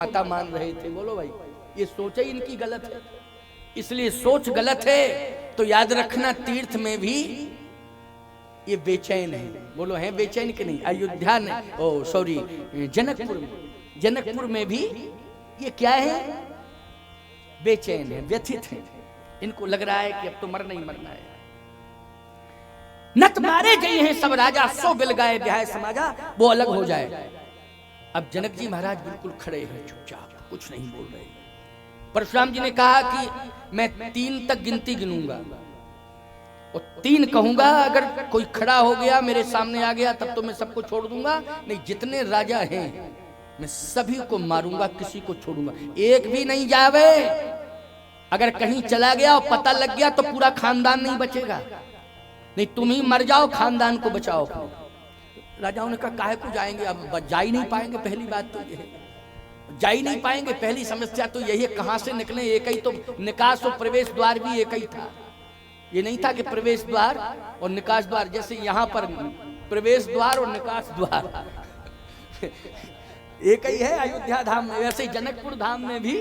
माता मान रहे थे। बोलो भाई, ये सोच ही इनकी गलत है। इसलिए सोच गलत है तो याद रखना तीर्थ में भी ये बेचैन है। बोलो है बेचैन कि नहीं? अयोध्या ने सॉरी जनकपुर में भी ये क्या है? बेचैन है, व्यथित है। इनको लग रहा है कि अब तो मरना ही मरना है। नत मारे गए हैं सब राजा, सो बिल गाए ब्याह समाजा, वो अलग हो जाए। अब जनक जी महाराज बिल्कुल खड़े हैं, चुपचाप, कुछ नहीं बोल रहे। परशुराम जी ने कहा कि मैं 3 तक गिनती गिनूंगा और 3 कहूंगा, अगर कोई खड़ा हो गया मेरे सामने आ गया तब तो मैं सबको छोड़ दूंगा, नहीं जितने राजा हैं मैं सभी को मारूंगा, किसी को छोड़ूंगा, एक भी नहीं जावे। अगर कहीं चला गया और पता लग गया तो पूरा खानदान नहीं बचेगा, नहीं तुम ही मर जाओ, खानदान को बचाओ। राजाओं ने कहा काहे को जाएंगे, अब जा ही नहीं पाएंगे। पहली बात तो ये है, जा ही नहीं पाएंगे। पहली समस्या तो यही है, कहां से निकले? एक ही तो निकास और प्रवेश द्वार भी एक ही था। ये नहीं था कि प्रवेश द्वार और निकास द्वार, जैसे यहाँ पर प्रवेश द्वार और निकास द्वार एक ही है अयोध्या धाम में, वैसे जनकपुर धाम में भी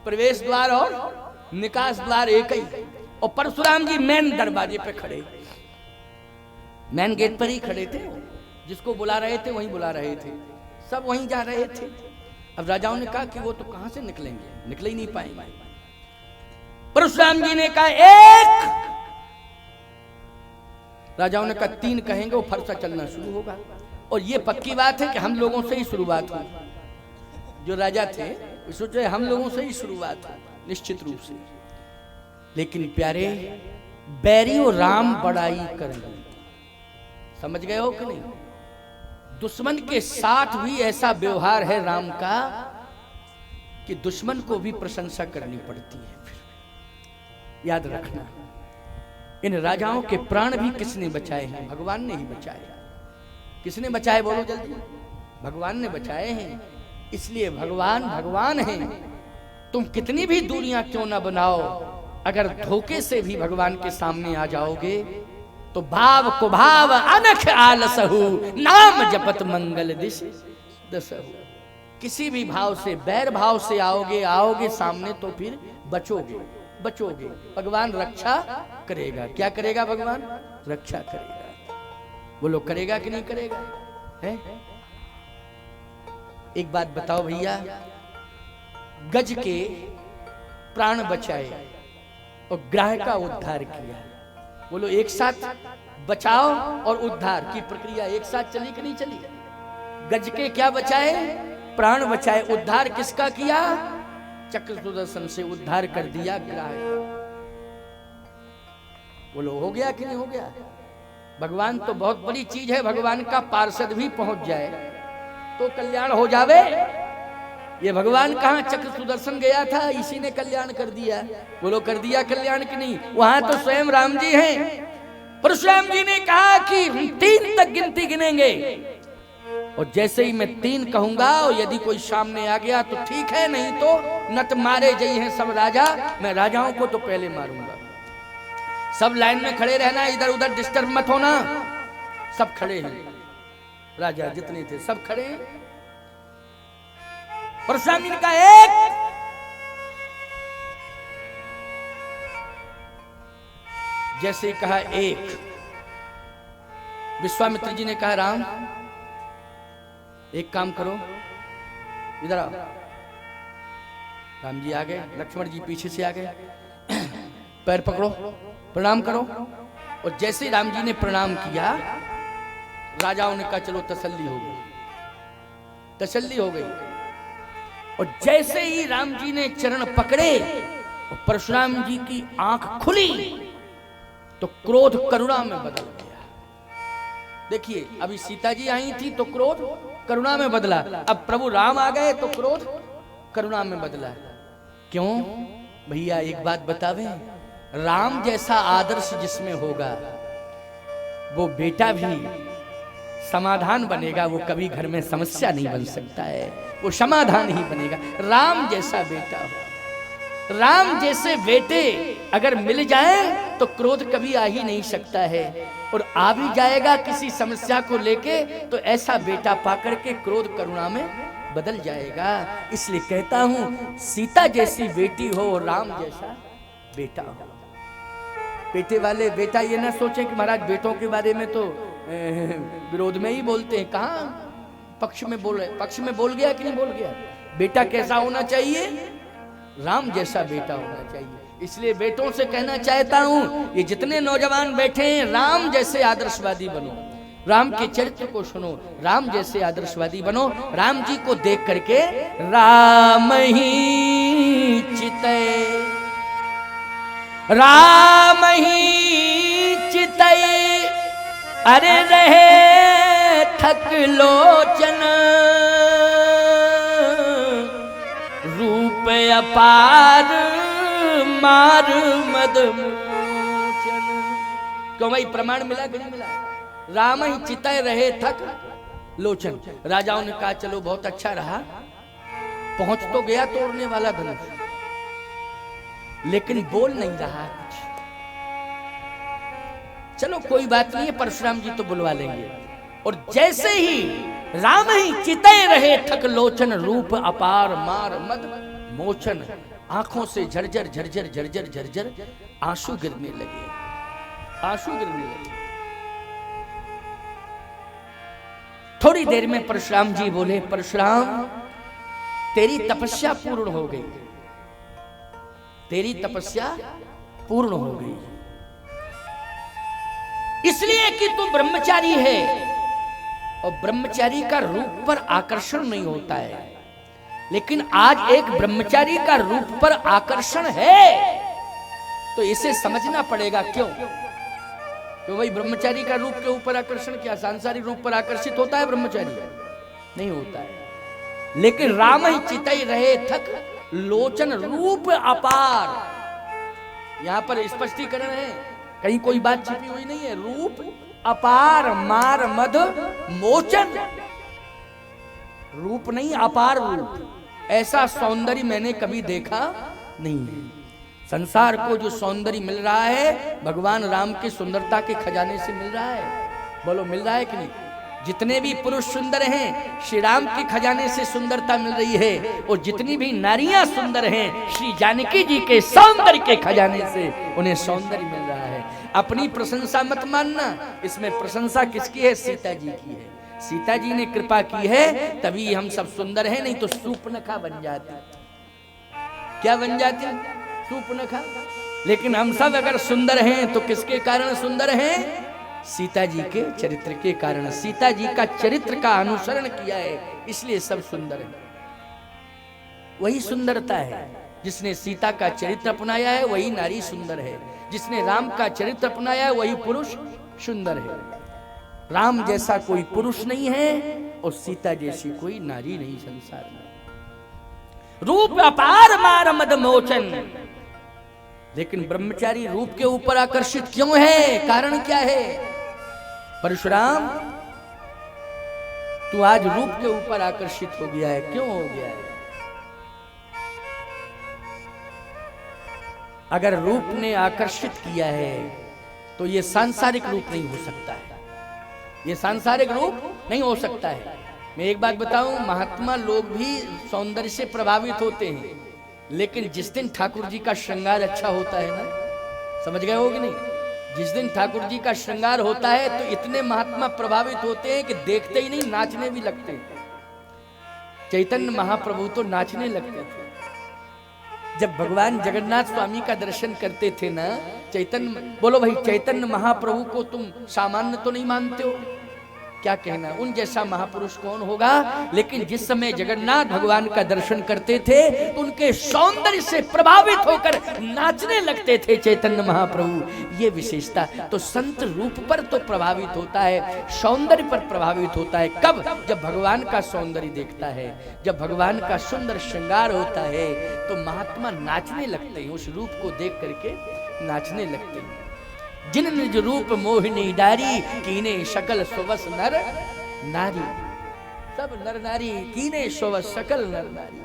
प्रवेश द्वार और निकास द्वार एक ही। और परशुराम जी मेन दरवाजे पे खड़े, मेन गेट पर ही खड़े थे। जिसको बुला रहे थे वहीं बुला रहे थे, सब वहीं जा रहे थे। अब राजाओं ने कहा कि वो तो कहां से निकलेंगे, निकल ही नहीं पाएंगे। परशुराम जी ने कहा 1। राजाओं ने कहा 3 कहेंगे, वो फरसा चलना शुरू होगा। और ये पक्की बात है कि हम लोगों से ही शुरुआत हुई। जो राजा थे वो सोचे हम लोगों से ही शुरुआत हो, निश्चित रूप से। लेकिन प्यारे, बैरियो राम बड़ाई करेंगे, समझ गए हो कि नहीं? दुश्मन के साथ भी ऐसा व्यवहार है राम का कि दुश्मन को भी प्रशंसा करनी पड़ती है। फिर याद रखना, इन राजाओं के प्राण भी किसने बचाए हैं? भगवान ने ही बचाए। किसने बचाए बोलो जल्दी? भगवान ने बचाए हैं। इसलिए भगवान भगवान हैं। तुम कितनी भी दूरियां क्यों ना बनाओ, अगर धोखे से भी भगवान के सामने आ जाओगे तो भाव को भाव अनख आलसहु, नाम जपत मंगल दिश दसहु। किसी भी भाव से, बैर भाव से आओगे सामने तो फिर बचोगे। भगवान रक्षा करेगा। क्या करेगा? भगवान रक्षा करेगा। बोलो करेगा कि नहीं करेगा? है? एक बात बताओ भैया, गज के प्राण बचाए और ग्राह का उद्धार किया। बोलो एक साथ बचाओ और उद्धार की प्रक्रिया एक साथ चली कि नहीं चली? गज के क्या बचाए? प्राण बचाए। उद्धार किसका किया? चक्र सुदर्शन से उद्धार कर दिया ग्राह। बोलो हो गया कि नहीं हो गया? भगवान तो बहुत बड़ी चीज है, भगवान का पार्षद भी पहुंच जाए तो कल्याण हो जावे। ये भगवान कहाँ चक्र सुदर्शन गया था, इसी ने कल्याण कर दिया। बोलो कर दिया कल्याण कि नहीं? वहां तो स्वयं राम जी हैं। परशुराम जी ने कहा कि 3 तक गिनती गिनेंगे और जैसे ही मैं 3 कहूंगा और यदि कोई सामने आ गया तो ठीक है, नहीं तो नत मारे जई हैं सब राजा, मैं राजाओं को तो पहले मारूंगा। सब लाइन में खड़े रहना, इधर उधर डिस्टर्ब मत होना। सब खड़े हैं, राजा जितने थे सब खड़े हैं। परशुराम जी ने कहा 1। जैसे कहा 1, विश्वामित्र जी ने कहा राम एक काम करो, इधर आओ। राम जी आ गए, लक्ष्मण जी पीछे से आ गए। पैर पकड़ो, प्रणाम करो। और जैसे राम जी ने प्रणाम किया, राजाओं ने कहा चलो तसल्ली हो गई, तसल्ली हो गई। और जैसे ही राम जी ने चरण पकड़े और परशुराम जी की आंख खुली तो क्रोध करुणा में बदल गया। देखिए अभी सीता जी आई थी तो क्रोध करुणा में बदला, अब प्रभु राम आ गए तो क्रोध करुणा में बदला। क्यों भैया? एक बात बतावे, राम जैसा आदर्श जिसमें होगा वो बेटा भी समाधान बनेगा, वो कभी घर में समस्या नहीं बन सकता है, वो समाधान ही बनेगा। राम जैसा बेटा हो, राम जैसे बेटे अगर मिल जाए तो क्रोध कभी आ ही नहीं सकता है। और आ भी जाएगा किसी समस्या को लेके तो ऐसा बेटा पाकर के क्रोध करुणा में बदल जाएगा। इसलिए कहता हूं सीता जैसी बेटी हो, राम जैसा बेटा हो। बेटे वाले बेटा ये ना सोचे कि महाराज बेटों के बारे में तो विरोध में ही बोलते हैं, कहाँ पक्ष में बोल रहे, पक्ष में बोल गया कि नहीं बोल गया। बेटा कैसा होना चाहिए? राम जैसा बेटा होना चाहिए। इसलिए बेटों से कहना चाहता हूं, ये जितने नौजवान बैठे हैं, राम जैसे आदर्शवादी बनो, राम के चरित्र को सुनो, राम जैसे आदर्शवादी बनो। राम जी को देख करके राम ही चितय, राम ही चितय, अरे रहे थक लोचन, रूप अपार मार मद मोचन। क्यों भाई, प्रमाण मिला कि नहीं मिला? राम ही चितय रहे थक लोचन। राजाओं ने कहा चलो बहुत अच्छा रहा, पहुंच तो गया तोड़ने वाला धनुष, लेकिन बोल नहीं रहा कुछ। चलो कोई बात नहीं है, परशुराम जी तो बुलवा लेंगे। और जैसे ही राम ही चितय रहे थक लोचन, रूप अपार मार मद मोचन, आंखों से झरझर झरझर झरझर झरझर आंसू गिरने लगे, आंसू गिरने लगे। थोड़ी देर में परशुराम जी बोले, परशुराम तेरी तपस्या पूर्ण हो गई, तेरी तपस्या पूर्ण हो गई, इसलिए कि तू ब्रह्मचारी है और ब्रह्मचारी का रूप पर आकर्षण नहीं होता है। लेकिन आज एक ब्रह्मचारी का रूप पर आकर्षण है, तो इसे समझना पड़ेगा। क्यों? तो भाई ब्रह्मचारी का रूप के ऊपर आकर्षण क्या, सांसारिक रूप पर आकर्षित होता है ब्रह्मचारी? नहीं होता है। लेकिन राम ही चितई रहे थक लोचन, रूप अपार, यहां पर स्पष्टीकरण है, कहीं कोई बात छिपी हुई नहीं है। रूप अपार मार मद मोचन, रूप नहीं अपार रूप। ऐसा सौंदर्य मैंने कभी देखा नहीं है। संसार को जो सौंदर्य मिल रहा है, भगवान राम के सुंदरता के खजाने से मिल रहा है। बोलो मिल रहा है कि नहीं? जितने भी पुरुष सुंदर हैं, श्री राम के खजाने से सुंदरता मिल रही है, और जितनी भी नारियां सुंदर हैं, श्री जानकी जी के सौंदर्य के खजाने से उन्हें सौंदर्य मिल रहा है। अपनी प्रशंसा मत मानना, इसमें प्रशंसा किसकी है? सीता जी की है। सीता जी ने कृपा की है, तभी हम सब सुंदर हैं, नहीं तो सूपनखा बन जाते। क्या बन जाते? सूपनखा। लेकिन हम सब अगर सुंदर हैं तो किसके कारण सुंदर हैं? सीता जी के चरित्र के कारण। सीता जी का चरित्र का अनुसरण किया है, इसलिए सब सुंदर है। वही सुंदरता है, जिसने सीता का चरित्र अपनाया है वही नारी सुंदर है, जिसने राम का चरित्र अपनाया है वही पुरुष सुंदर है। राम जैसा कोई पुरुष नहीं है और सीता जैसी कोई नारी नहीं संसार में। रूप अपार मार मद मोचन। लेकिन ब्रह्मचारी रूप के ऊपर आकर्षित क्यों है? कारण क्या है? परशुराम तू आज रूप के ऊपर आकर्षित हो गया है, क्यों हो गया है? अगर रूप ने आकर्षित किया है तो यह सांसारिक रूप नहीं हो सकता है, यह सांसारिक रूप नहीं हो सकता है। मैं एक बात बताऊं, महात्मा लोग भी सौंदर्य से प्रभावित होते हैं, लेकिन जिस दिन ठाकुर जी का श्रृंगार अच्छा होता है ना, समझ गए हो कि नहीं? जिस दिन ठाकुर जी का श्रृंगार होता है तो इतने महात्मा प्रभावित होते हैं कि देखते ही नहीं नाचने भी लगते हैं। चैतन्य महाप्रभु तो नाचने लगते थे जब भगवान जगन्नाथ स्वामी का दर्शन करते थे ना। चैतन्य, बोलो भाई, चैतन्य महाप्रभु को तुम सामान्य तो नहीं मानते हो? क्या कहना, उन जैसा महापुरुष कौन होगा? लेकिन जिस समय जगन्नाथ भगवान का दर्शन करते थे तो उनके सौंदर्य से प्रभावित होकर नाचने लगते थे चैतन्य महाप्रभु। ये विशेषता तो संत रूप पर तो प्रभावित होता है, सौंदर्य पर प्रभावित होता है। कब? जब भगवान का सौंदर्य देखता है, जब भगवान का सुंदर श्रृंगार होता है तो महात्मा नाचने लगते हैं, उस रूप को देख करके नाचने लगते हैं। जिन निज रूप मोहिनी डारी, कीने शकल सुवस नर नारी। सब नर नारी कीने सुवस सकल नर नारी।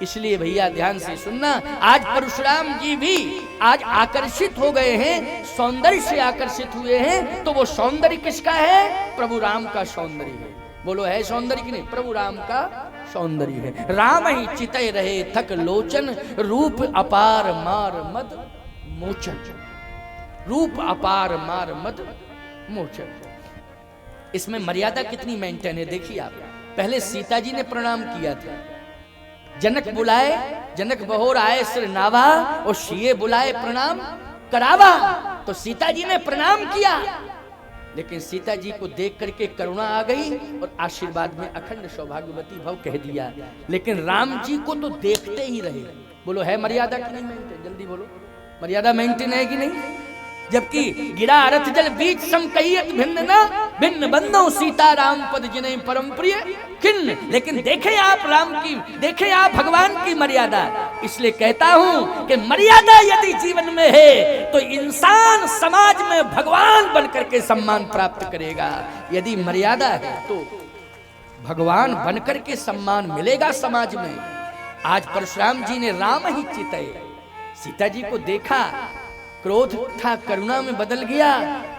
इसलिए भैया ध्यान से सुनना, आज परशुराम जी भी आज आकर्षित हो गए हैं, सौंदर्य से आकर्षित हुए हैं। तो वो सौंदर्य किसका है? प्रभु राम का सौंदर्य है। बोलो है सौंदर्य की नहीं? प्रभु राम का सौंदर्य है। राम ही चितय रहे थक लोचन, रूप अपार मार मद मोचन। रूप अपार मार मद मोचन। इसमें मर्यादा कितनी मेंटेन है देखिए आप। पहले सीता जी ने प्रणाम किया था, जनक बुलाए, जनक बहोर आए सिर नावा, और शिये बुलाए प्रणाम करावा। तो सीता जी ने प्रणाम किया, लेकिन सीता जी को देख करके करुणा आ गई और आशीर्वाद में अखंड सौभाग्यवती भव कह दिया। लेकिन राम जी को तो देखते ही रहे। बोलो है मर्यादा की नहीं मेंटेन? जल्दी बोलो, मर्यादा मेंटेन है कि नहीं? जबकि गिरा रथ जल बीच सम कहियत भिन्न ना, भिन्न बंदो सीता राम पद जिन्हें परम प्रिय किन्न। लेकिन देखे आप राम की, देखे आप भगवान की मर्यादा। इसलिए कहता हूं कि मर्यादा यदि जीवन में है तो इंसान समाज में भगवान बनकर के सम्मान प्राप्त करेगा। यदि मर्यादा है तो भगवान बनकर के सम्मान मिलेगा समाज में। आज परशुराम जी ने राम ही चितय, सीता जी को देखा, क्रोध था करुणा में बदल गया,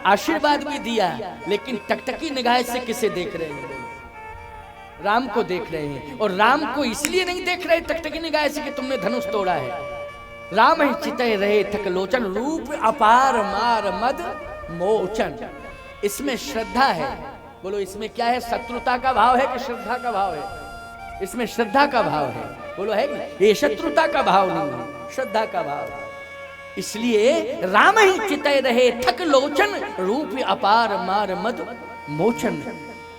आशीर्वाद भी दिया। लेकिन टकटकी निगाह से किसे देख रहे हैं? राम को देख रहे हैं। और राम को इसलिए नहीं देख रहे टकटकी निगाह से कि तुमने धनुष तोड़ा है। राम ही चितय रहे थक लोचन, रूप अपार मार मद मोचन। इसमें श्रद्धा है। बोलो इसमें क्या है? शत्रुता का भाव है कि श्रद्धा का भाव है? इसमें श्रद्धा का भाव है। बोलो है कि ये शत्रुता का भाव नहीं है, श्रद्धा का भाव है। इसलिए राम ही चितय रहे थक लोचन, रूप अपार मार मद मोचन।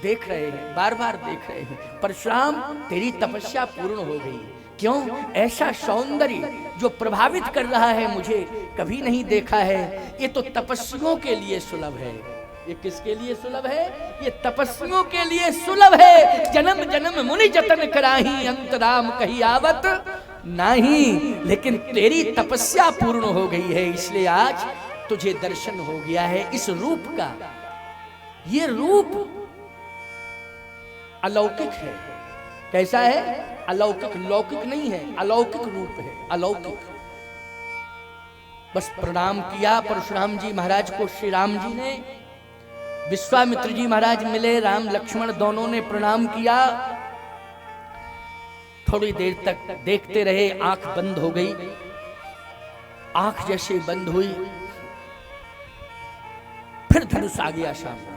देख रहे हैं, बार बार देख रहे हैं, परशुराम तेरी तपस्या पूर्ण हो गई। क्यों? ऐसा सौंदर्य जो प्रभावित कर रहा है मुझे कभी नहीं देखा है। ये तो तपस्वियों के लिए सुलभ है। ये किसके लिए सुलभ है? ये तपस्वियों के लिए सुलभ है। जन्म जन्म मुनि जतन कराही, अंत राम कही आवत नहीं। लेकिन तेरी तपस्या पूर्ण हो गई है, इसलिए आज तुझे दर्शन हो गया है इस रूप का। ये रूप अलौकिक है। कैसा है? अलौकिक, लौकिक नहीं है, अलौकिक रूप है, अलौकिक। बस प्रणाम किया परशुराम जी महाराज को श्री राम जी ने। विश्वामित्र जी महाराज मिले, राम लक्ष्मण दोनों ने प्रणाम किया। थोड़ी देर तक देखते रहे, आंख बंद हो गई। आंख जैसे बंद हुई, फिर धनुष आ गया सामने,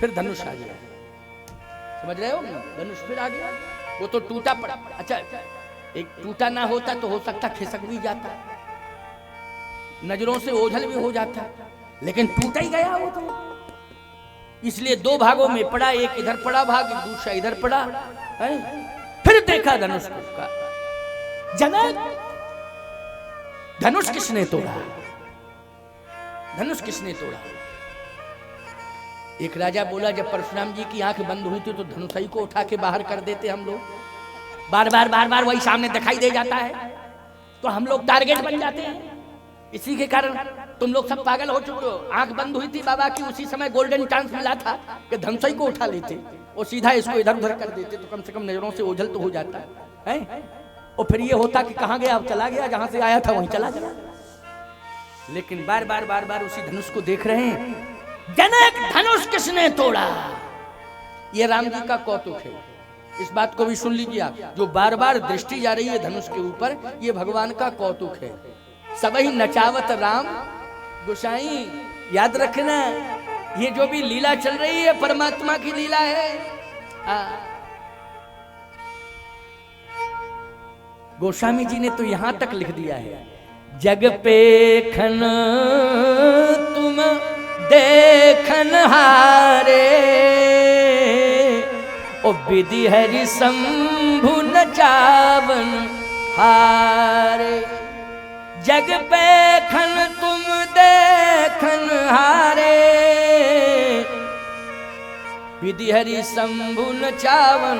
फिर धनुष आ गया। समझ रहे हो? धनुष फिर आ गया। वो तो टूटा पड़ा। अच्छा, एक टूटा ना होता तो हो सकता खिसक भी जाता, नजरों से ओझल भी हो जाता, लेकिन टूटा ही गया वो तो। इसलिए दो भागों में पड़ा, एक इधर पड़ा भाग, दूसरा इधर पड़ा है। फिर देखा धनुष का। जनक, धनुष किसने तोड़ा? धनुष किसने तोड़ा? एक राजा बोला, जब परशुराम जी की आंख बंद हुई थी तो धनुषई को उठा के बाहर कर देते हम लोग। बार बार वही सामने दिखाई दे जाता है तो हम लोग टारगेट बन जाते हैं। इसी के कारण तुम लोग सब पागल हो चुके हो। आंख बंद हुई थी बाबा की, उसी समय गोल्डन चांस मिला था कि धनुषई को उठा लेते और सीधा इसको इधर उधर कर देते, तो कम से कम नजरों से ओझल तो हो जाता है। और फिर ये होता कि कहां गया? अब चला गया, जहां से आया था वहीं चला गया। लेकिन बार बार उसी धनुष को देख रहे हैं। जनक, धनुष किसने तोड़ा? ये राम जी का कौतुक है। इस बात को भी सुन लीजिए आप। जो बार बार दृष्टि जा रही है धनुष के ऊपर, ये भगवान का कौतुक है। सबही नचावत राम गोसाई। याद रखना, ये जो भी लीला चल रही है परमात्मा की लीला है। गोस्वामी जी ने तो यहां तक लिख दिया है, जग पेखन तुम देखन हारे, ओ विधि हरि शंभु नचावन हारे। जग पेखन तुम देखन हारे, विधि हरि शंभु नचावन।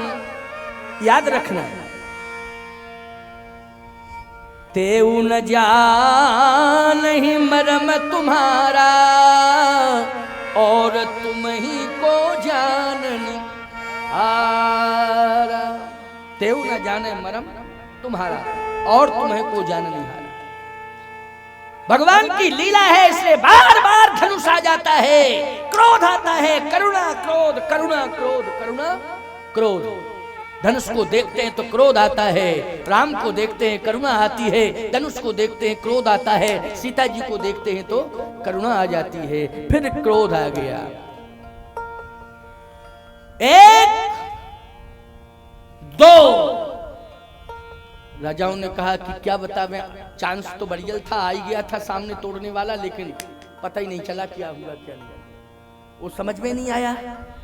याद रखना, तेऊ न जानहि मरम तुम्हारा, और तुम ही को जाननी हारा। तेऊ न जाने मरम तुम्हारा, और तुम्हें को जाननी हारा। भगवान की लीला है, इसलिए बार बार धनुष आ जाता है, क्रोध आता है, करुणा क्रोध, करुणा क्रोध, करुणा क्रोध। धनुष को देखते हैं तो क्रोध आता है, राम को देखते हैं करुणा आती है, धनुष को देखते हैं क्रोध आता है, सीता जी को देखते हैं तो करुणा आ जाती है, फिर क्रोध आ गया। एक दो राजाओं ने कहा कि क्या बतावें, चांस तो बढ़िया था, आ ही गया था सामने तोड़ने वाला, लेकिन पता ही नहीं चला क्या हुआ क्या नहीं। वो समझ में नहीं आया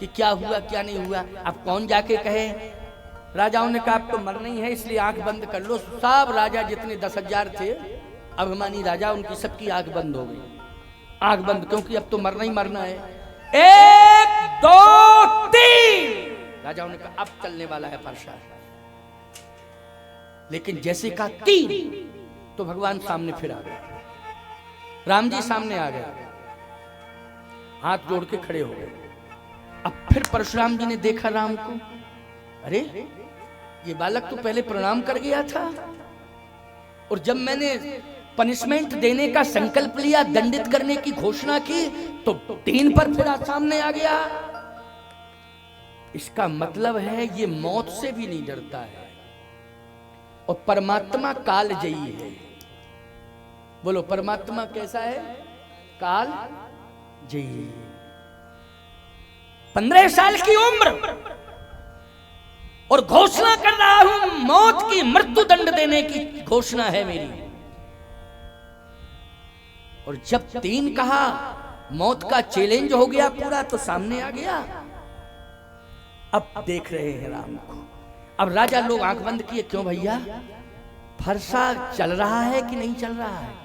कि क्या हुआ क्या नहीं हुआ। अब कौन जाके कहे। राजाओं ने कहा अब तो मरना ही है, इसलिए आंख बंद कर लो। सब राजा जितने 10,000 थे अभिमानी राजा, उनकी सबकी आंख बंद हो गई। आंख बंद, क्योंकि अब तो मरना ही मरना है। 1 2 3 राजाओं ने कहा अब चलने वाला है फरसा। लेकिन जैसे कहा 3 तो भगवान सामने फिर आ गए, राम जी सामने आ गए, हाथ जोड़ के खड़े हो गए। अब फिर परशुराम जी ने देखा राम को, अरे ये बालक तो पहले प्रणाम कर गया था, और जब मैंने पनिशमेंट देने का संकल्प लिया, दंडित करने की घोषणा की, तो 3 पर फिर सामने आ गया। इसका मतलब है ये मौत से भी नहीं डरता है, और परमात्मा कालजयी है। बोलो परमात्मा कैसा है? काल जयी। 15 साल की उम्र और घोषणा कर रहा हूं मौत की, मृत्यु दंड देने की घोषणा है मेरी। और जब 3 कहा, मौत का चैलेंज हो गया पूरा, तो सामने आ गया। अब देख रहे हैं राम को। अब राजा लोग आंख बंद किए, क्यों भैया, फरसा चल रहा है कि नहीं चल रहा है?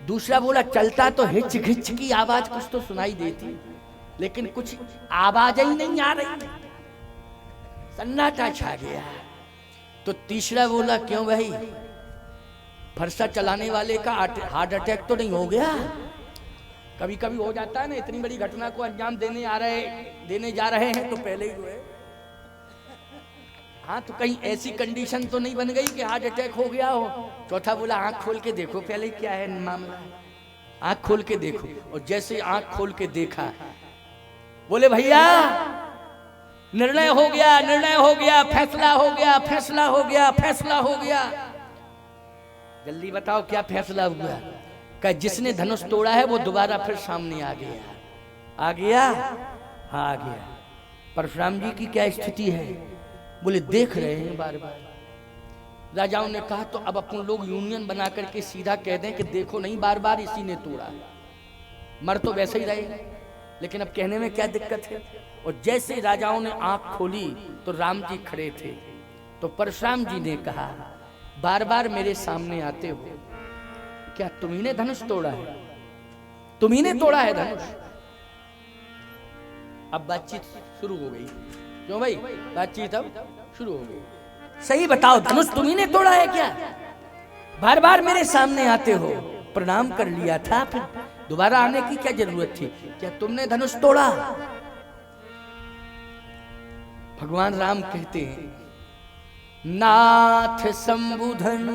दूसरा बोला चलता तो हिच घिच की आवाज कुछ तो सुनाई देती, लेकिन कुछ आवाज ही नहीं आ रही, सन्नाटा छा गया। तो तीसरा बोला क्यों भाई, फरसा चलाने वाले का हार्ट अटैक तो नहीं हो गया? कभी कभी हो जाता है ना, इतनी बड़ी घटना को अंजाम देने जा रहे हैं तो पहले ही हुए। हाँ, तो कहीं ऐसी कंडीशन तो नहीं बन गई कि हार्ट अटैक हो गया हो। चौथा बोला आंख खोल के देखो पहले क्या है मामला, आंख खोल के देखो। और जैसे आंख खोल के देखा, बोले भैया निर्णय हो गया, निर्णय हो गया, फैसला हो गया, फैसला हो गया, फैसला हो गया। जल्दी बताओ क्या फैसला हुआ? क्या जिसने धनुष तोड़ा है वो दोबारा फिर सामने आ गया? आ गया? हाँ आ गया। परशुराम जी की क्या स्थिति है? बोले देख रहे हैं बार बार। राजाओं ने कहा तो अब अपन लोग यूनियन बना करके सीधा कह दें कि देखो नहीं बार बार इसी ने तोड़ा, मर तो वैसे ही रहेगा, लेकिन अब कहने में क्या दिक्कत है। और जैसे राजाओं ने आंख खोली तो राम जी खड़े थे। तो परशुराम जी ने कहा बार बार मेरे सामने आते हो, क्या तुम्ही ने धनुष तोड़ा है? तुम्ही ने तोड़ा है धनुष? अब बातचीत शुरू हो गई। क्यों भाई, बातचीत अब शुरू हो गई। सही बताओ, धनुष तुम्ही ने तोड़ा है क्या? बार बार मेरे सामने आते हो, प्रणाम कर लिया था, फिर दोबारा आने की क्या जरूरत थी? क्या तुमने धनुष तोड़ा? भगवान राम कहते हैं नाथ संबुधन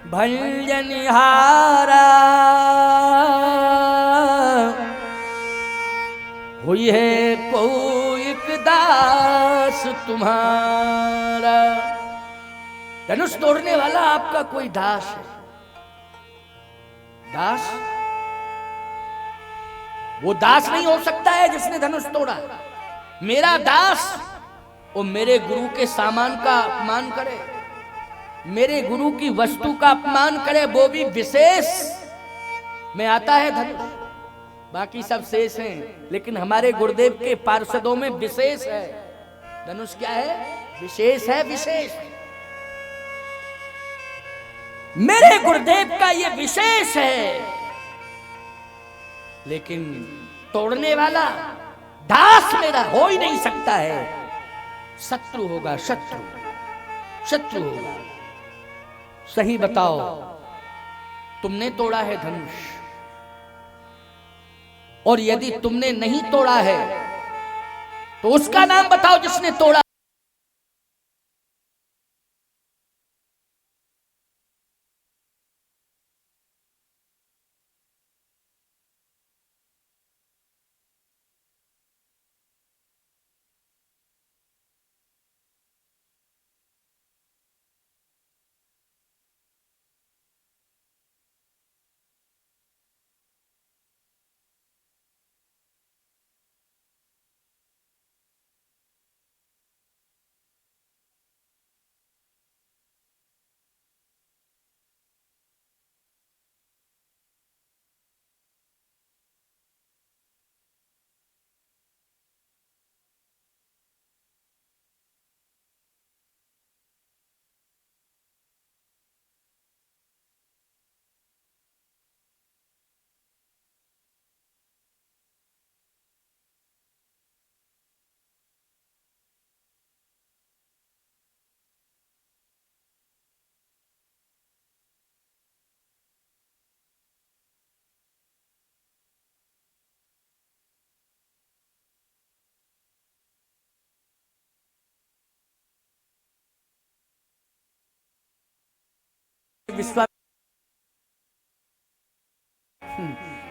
भंजनिहारा, हुई है कोई दास तुम्हारा। धनुष तोड़ने वाला आपका कोई दास है। दास? वो दास नहीं हो सकता है जिसने धनुष तोड़ा। मेरा दास वो मेरे गुरु के सामान का अपमान करे, मेरे गुरु की वस्तु का अपमान करे, वो भी विशेष में आता है धनुष। बाकी सब शेष हैं, लेकिन हमारे गुरुदेव के पार्षदों में विशेष है धनुष। क्या है? विशेष है, विशेष। मेरे गुरुदेव का ये विशेष है, लेकिन तोड़ने वाला दास मेरा हो ही नहीं सकता है। शत्रु होगा, शत्रु, शत्रु होगा। सही बताओ, तुमने तोड़ा है धनुष? और यदि तुमने नहीं तोड़ा है तो उसका नाम बताओ जिसने तोड़ा।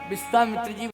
विश्वामित्र जी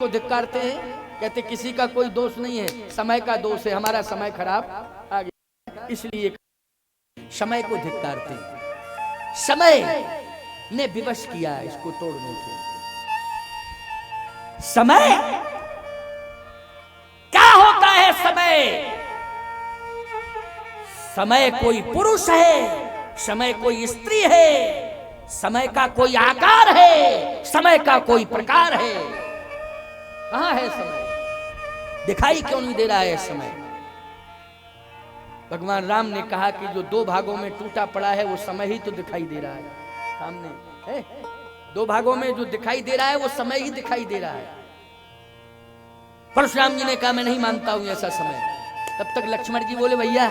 को धिक्कारते हैं, कहते किसी का कोई दोष नहीं है, समय का दोष है, हमारा समय खराब आ गया, इसलिए समय को धिक्कारते हैं। समय ने विवश किया है इसको तोड़ने के। समय क्या होता है? समय समय कोई पुरुष है, समय कोई स्त्री है, समय का कोई आकार है, समय का कोई प्रकार है। कहां है समय? दिखाई क्यों नहीं दे रहा है समय? भगवान राम ने कहा कि जो दो भागों में टूटा पड़ा है वो समय ही तो दिखाई दे रहा है सामने है। दो भागों में जो दिखाई दे रहा है वो समय ही दिखाई दे रहा है। परशुराम जी ने कहा मैं नहीं मानता हूं ऐसा समय। तब तक लक्ष्मण जी बोले भैया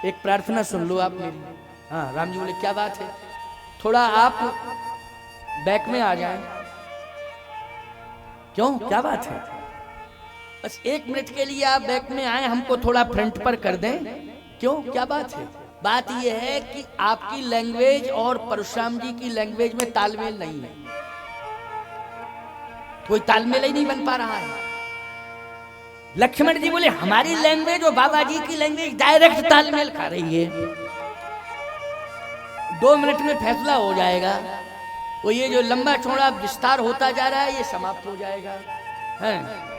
एक प्रार्थना सुन लो आप मेरी। हाँ, राम जी बोले क्या बात है? थोड़ा आप बैक में आ जाएं। क्यों, क्या बात है? बस 1 मिनट के लिए आप बैक में आए, हमको थोड़ा फ्रंट पर कर दें। क्यों, क्या बात है? बात यह है कि आपकी लैंग्वेज और परशुराम जी की लैंग्वेज में तालमेल नहीं है, कोई तालमेल ही नहीं बन पा रहा है। लक्ष्मण जी बोले हमारी लैंग्वेज और बाबा जी की लैंग्वेज डायरेक्ट तालमेल खा रही है, 2 मिनट में फैसला हो जाएगा। वो ये जो लंबा चौड़ा विस्तार होता जा रहा है ये समाप्त हो जाएगा, है?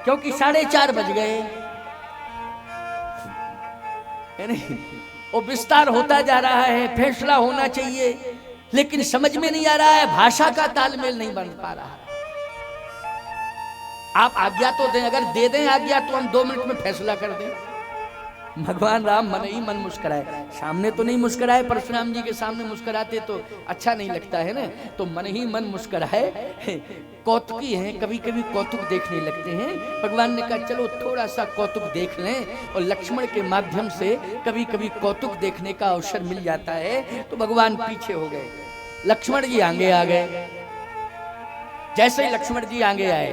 क्योंकि 4:30 बज गए, वो विस्तार होता जा रहा है, फैसला होना चाहिए, लेकिन समझ में नहीं आ रहा है, भाषा का तालमेल नहीं बन पा रहा है। आप आज्ञा तो दें, अगर दे दें आज्ञा तो हम 2 मिनट में फैसला कर दें। भगवान राम मन ही मन मुस्कुराए, सामने तो नहीं मुस्कुराए, परशुराम जी के सामने मुस्कुराते तो अच्छा नहीं लगता है ना, तो मन ही मन मुस्कुराए। कौतुकी हैं, कभी कभी कौतुक देखने लगते हैं। भगवान ने कहा चलो थोड़ा सा कौतुक देख लें, और लक्ष्मण के माध्यम से कभी कभी कौतुक देखने का अवसर मिल जाता है। तो भगवान पीछे हो गए, लक्ष्मण जी आगे आ गए। जैसे ही लक्ष्मण जी आगे आए,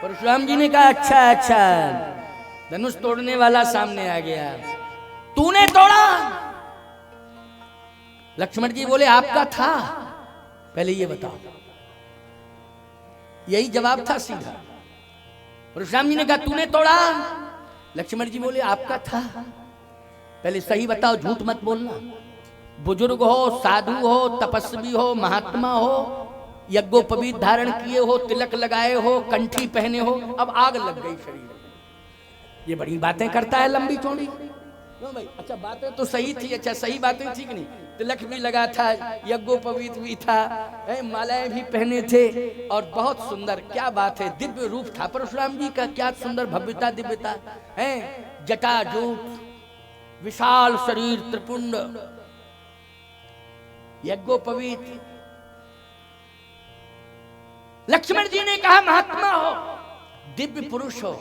परशुराम जी ने कहा अच्छा अच्छा, धनुष तोड़ने वाला सामने आ गया, तूने तोड़ा? लक्ष्मण जी बोले आपका था, पहले ये बताओ। यही जवाब था सीधा। परशुराम जी ने कहा तूने तोड़ा? लक्ष्मण जी बोले आपका था, पहले सही बताओ, झूठ मत बोलना। बुजुर्ग हो, साधु हो, तपस्वी हो, महात्मा हो, यज्ञोपवीत धारण किए हो, तिलक लगाए हो, कंठी पहने हो, अब आग लग गई शरीर, ये बड़ी बातें करता है लंबी चौड़ी। क्यों भाई? अच्छा बातें तो सही थी, अच्छा सही बातें थी कि नहीं? तिलक भी लगा था, यज्ञोपवीत भी था, मालाएं भी पहने थे, और बहुत सुंदर, क्या बात है, दिव्य रूप था परशुराम जी का, क्या सुंदर भव्यता दिव्यता है। जटाजूट, विशाल शरीर, त्रिपुंड, यज्ञोपवीत, लक्ष्मण जी ने कहा महात्मा हो, दिव्य पुरुष हो,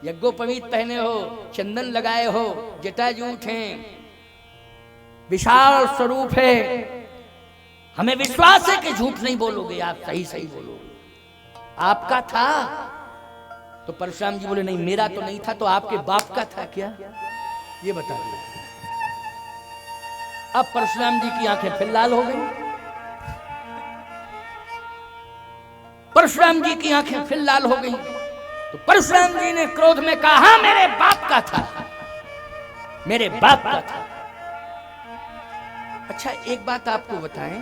यज्ञोपवीत पहने हो, चंदन लगाए हो, जटाजूट हैं, विशाल स्वरूप है, हमें विश्वास है कि झूठ नहीं बोलोगे, आप सही सही बोलोगे। आपका था? तो परशुराम जी बोले नहीं, मेरा तो नहीं था, तो आपके बाप का था क्या, ये बता दो। अब परशुराम जी की आंखें फिर लाल हो गई, परशुराम जी की आंखें फिर लाल हो गई। तो परशुराम जी ने क्रोध में कहा, हाँ मेरे बाप का था, मेरे बाप का था। अच्छा एक बात आपको बताएं,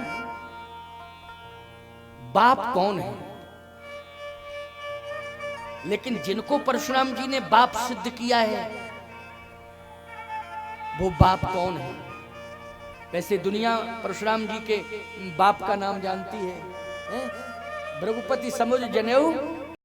बाप कौन है? लेकिन जिनको परशुराम जी ने बाप सिद्ध किया है, वो बाप कौन है? वैसे दुनिया परशुराम जी के बाप का नाम जानती है, भृगुपति समुद्र जनेऊ